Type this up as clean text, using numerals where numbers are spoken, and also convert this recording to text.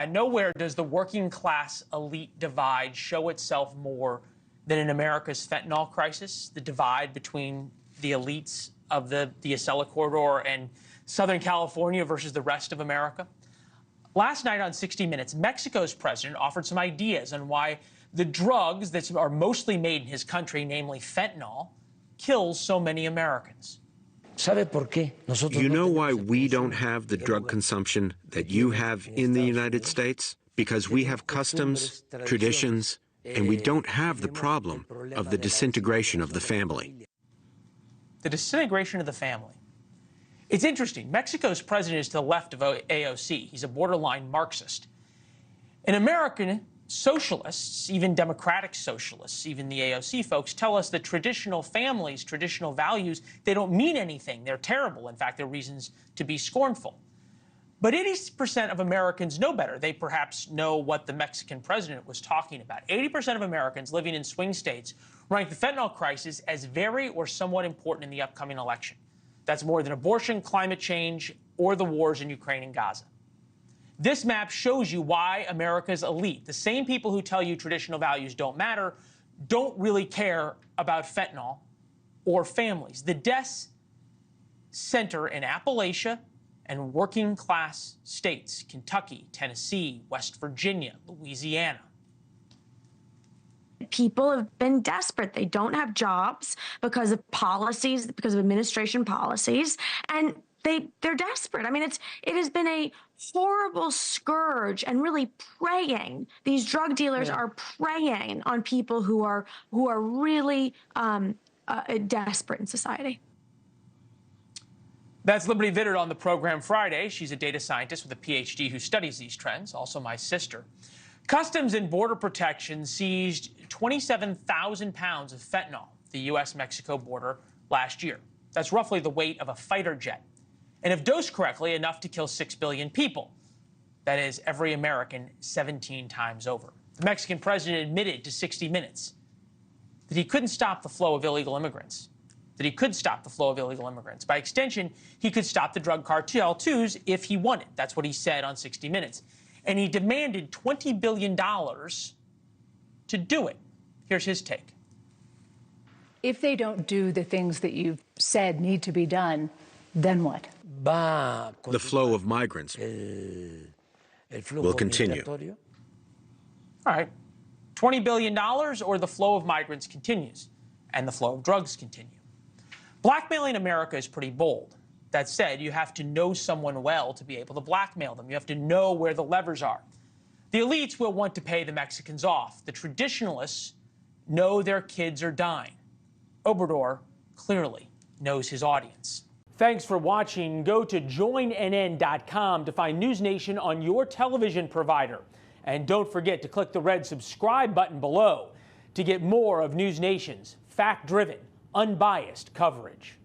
And nowhere does the working class elite divide show itself more than in America's fentanyl crisis, the divide between the elites of the Acela corridor and Southern California versus the rest of America. Last night on 60 Minutes, Mexico's president offered some ideas on why the drugs that are mostly made in his country, namely fentanyl, kills so many Americans. You know why we don't have the drug consumption that you have in the United States? Because we have customs, traditions, and we don't have the problem of the disintegration of the family. The disintegration of the family. It's interesting. Mexico's president is to the left of AOC. He's a borderline Marxist. In American socialists, even democratic socialists, even the AOC folks, tell us that traditional families, traditional values, they don't mean anything. They're terrible. In fact, they're reasons to be scornful. But 80% of Americans know better. They perhaps know what the Mexican president was talking about. 80% of Americans living in swing states rank the fentanyl crisis as very or somewhat important in the upcoming election. That's more than abortion, climate change, or the wars in Ukraine and Gaza. This map shows you why America's elite, the same people who tell you traditional values don't matter, don't really care about fentanyl or families. The deaths center in Appalachia and working class states, Kentucky, Tennessee, West Virginia, Louisiana. People have been desperate. They don't have jobs because of policies, because of administration policies, and they're desperate. I mean, it has been a horrible scourge, and really preying. These drug dealers are preying on people who are really desperate in society. That's Leland Vittert on the program Friday. She's a data scientist with a PhD who studies these trends, also my sister. Customs and Border Protection seized 27,000 pounds of fentanyl at the U.S.-Mexico border last year. That's roughly the weight of a fighter jet. And if dosed correctly, enough to kill 6 billion people. That is, every American 17 times over. The Mexican president admitted to 60 Minutes that he couldn't stop the flow of illegal immigrants. By extension, he could stop the drug cartel, too, if he wanted. That's what he said on 60 Minutes. And he demanded $20 billion to do it. Here's his take. If they don't do the things that you've said need to be done, then what? The flow of migrants will continue. All right. $20 billion or the flow of migrants continues, and the flow of drugs continue. Blackmailing America is pretty bold. That said, you have to know someone well to be able to blackmail them. You have to know where the levers are. The elites will want to pay the Mexicans off. The traditionalists know their kids are dying. Obrador clearly knows his audience. Thanks for watching. Go to joinnn.com to find NewsNation on your television provider. And don't forget to click the red subscribe button below to get more of NewsNation's fact-driven, unbiased coverage.